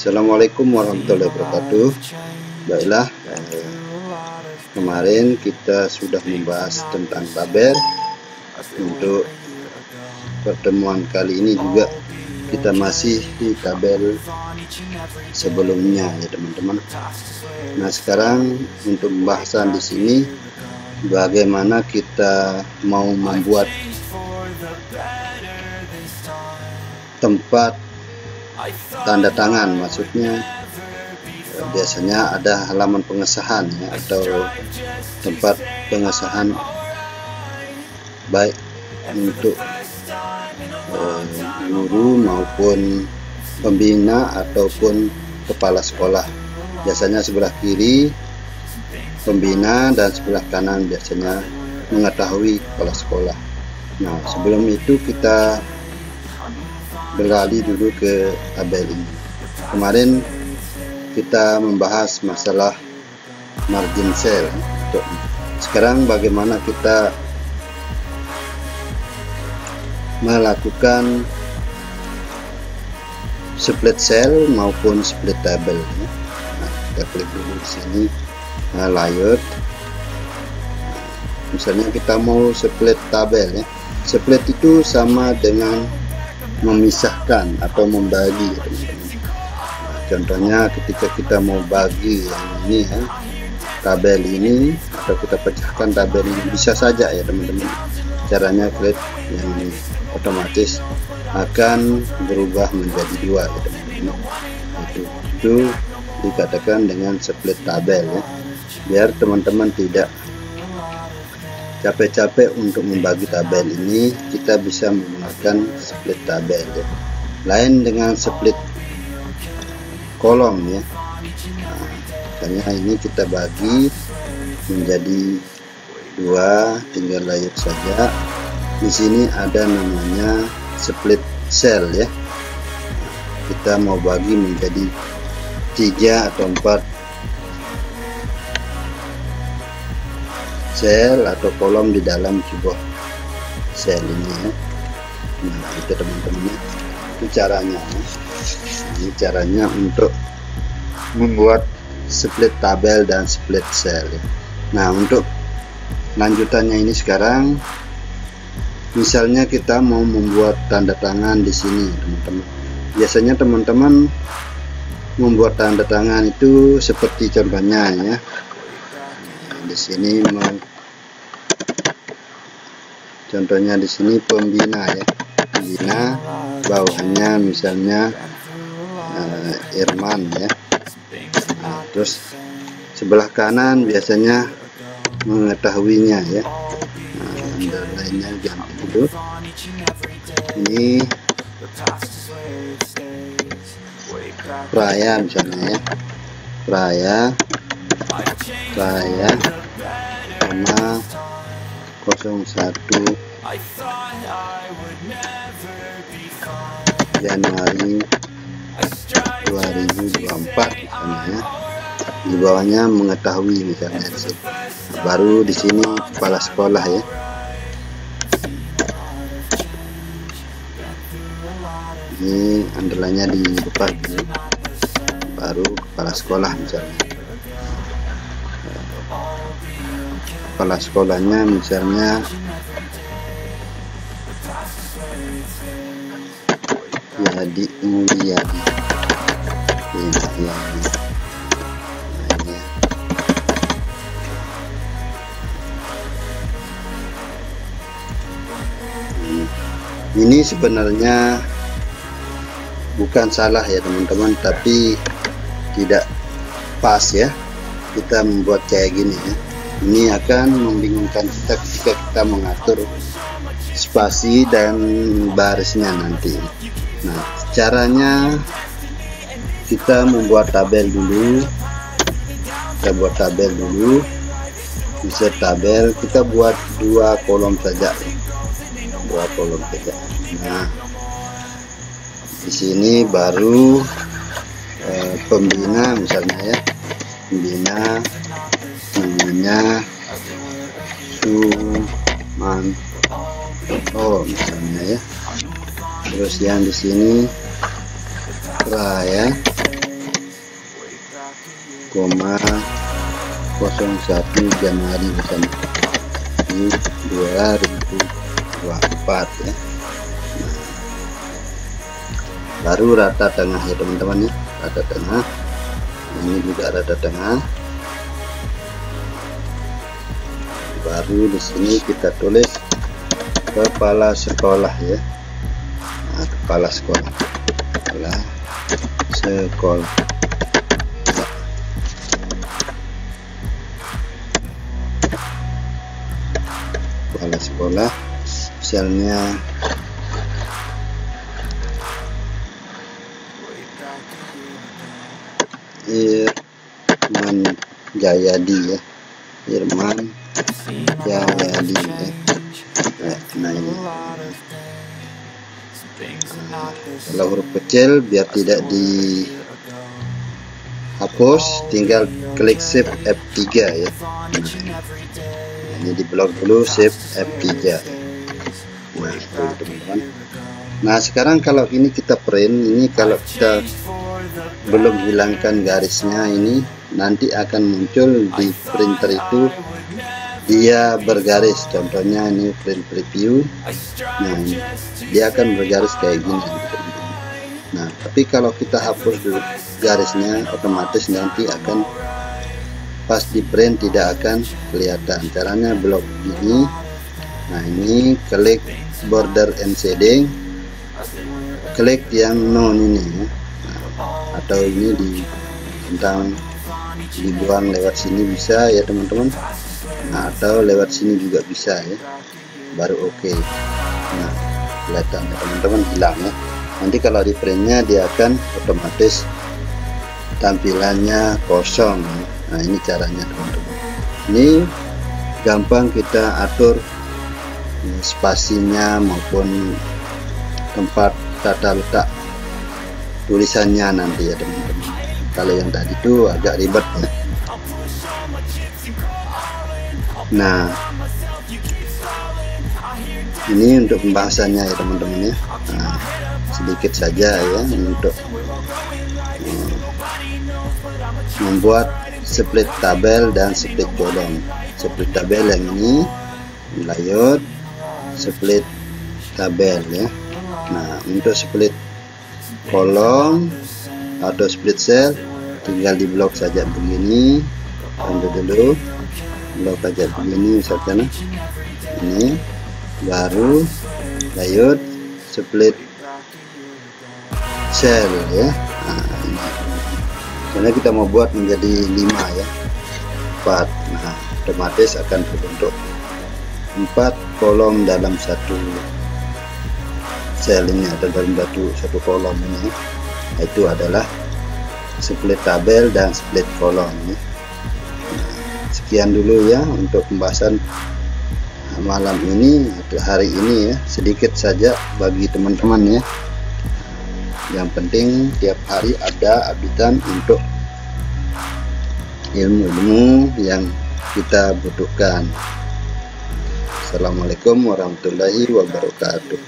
Assalamualaikum warahmatullahi wabarakatuh. Baiklah, kemarin kita sudah membahas tentang tabel. Untuk pertemuan kali ini juga kita masih di tabel sebelumnya ya teman-teman. Nah, sekarang untuk pembahasan di sini bagaimana kita mau membuat tempat tanda tangan, maksudnya biasanya ada halaman pengesahan ya, atau tempat pengesahan baik untuk guru maupun pembina ataupun kepala sekolah. Biasanya sebelah kiri pembina dan sebelah kanan biasanya mengetahui kepala sekolah. Nah, sebelum itu kita beralih dulu ke tabel ini. Kemarin kita membahas masalah margin cell. Sekarang bagaimana kita melakukan split cell maupun split table. Nah, kita klik dulu di sini, layout. Misalnya kita mau split tabel ya. Split itu sama dengan memisahkan atau membagi ya, teman-teman. Nah, contohnya ketika kita mau bagi yang ini ya, tabel ini, atau kita pecahkan tabel ini, bisa saja ya teman-teman. Caranya klik yang ini, otomatis akan berubah menjadi dua ya teman-teman. Itu dikatakan dengan split tabel ya, biar teman-teman tidak capek-capek untuk membagi tabel ini. Kita bisa menggunakan split tabel ya, lain dengan split kolom ya. Nah, misalnya ini kita bagi menjadi dua, tinggal layout saja. Di sini ada namanya split cell ya. Kita mau bagi menjadi 3 atau 4 sel atau kolom di dalam sebuah sel ini ya. Nah, itu teman-teman, itu caranya ya. Ini caranya untuk membuat split tabel dan split cell ya. Nah, untuk lanjutannya ini sekarang misalnya kita mau membuat tanda tangan di sini teman-teman. Biasanya teman-teman membuat tanda tangan itu seperti contohnya ya. Di sini contohnya di sini pembina ya, pembina, bawahnya misalnya Irman ya. Nah, terus sebelah kanan biasanya mengetahuinya ya. Nah, lainnya ganti dulu. Ini Praya misalnya ya, Praya sama 01 Januari 2024 misalnya ya. Di bawahnya mengetahui misalnya di sini. Nah, baru di sini kepala sekolah ya. Ini underline-nya di depan ya. Baru kepala sekolah misalnya. Kepala sekolahnya misalnya Yadi Mulyadi ya. Ini sebenarnya bukan salah ya teman-teman, tapi tidak pas ya kita membuat kayak gini ya. Ini akan membingungkan kita ketika kita mengatur spasi dan barisnya nanti. Nah, caranya kita membuat tabel dulu. Kita buat tabel dulu. Insert tabel, kita buat 2 kolom saja. 2 kolom saja. Nah, di sini baru pembina misalnya ya. Pembina namanya Suman misalnya ya. Terus yang di sini Praya Januari misalnya ini 2024 ya. Nah, baru rata tengah ya teman-teman ya, rata tengah. Ini juga rata tengah. Baru di sini kita tulis kepala sekolah ya. Nah, kepala sekolah, kepala sekolah. Kepala sekolah, misalnya Irman Jayadi ya, Irman Jayadi ya. Nah ini kalau huruf kecil biar tidak dihapus, tinggal klik shift F3 ya. Ini di blok dulu, shift F3 ya. Nah itu teman-teman. Nah sekarang kalau ini kita print, ini kalau kita belum hilangkan garisnya, ini nanti akan muncul di printer itu dia bergaris. Contohnya ini print preview. Nah ini dia akan bergaris kayak gini. Nah tapi kalau kita hapus dulu garisnya, otomatis nanti akan pas di print tidak akan kelihatan. Caranya blok ini. Nah ini klik border and shading, klik yang non ini ya. Nah, atau ini dibuang lewat sini bisa ya teman-teman. Nah atau lewat sini juga bisa ya, baru oke. Nah kelihatan ya teman-teman, hilang ya. Nanti kalau di printnya dia akan otomatis tampilannya kosong ya. Nah ini caranya teman-teman. Ini gampang kita atur spasinya maupun tempat tata letak tulisannya nanti ya teman-teman. Kalau yang tadi itu agak ribet ya. Nah ini untuk pembahasannya ya teman-teman ya. Nah, sedikit saja ya untuk membuat split tabel dan split kolom. Split tabel yang ini, layout split tabel ya. Nah untuk split kolom atau split cell tinggal di blok saja begini. Ambil dulu blok saja begini misalkan. Ini baru layout split cell ya. Nah ini karena kita mau buat menjadi 5 ya, 4. Nah otomatis akan terbentuk 4 kolom dalam satu sel ini, atau dalam satu kolom ini. Nah, itu adalah split tabel dan split kolom ya. Nah, sekian dulu ya untuk pembahasan malam ini atau hari ini ya, sedikit saja bagi teman-teman ya. Yang penting tiap hari ada updatean untuk ilmu-ilmu yang kita butuhkan. Assalamualaikum warahmatullahi wabarakatuh.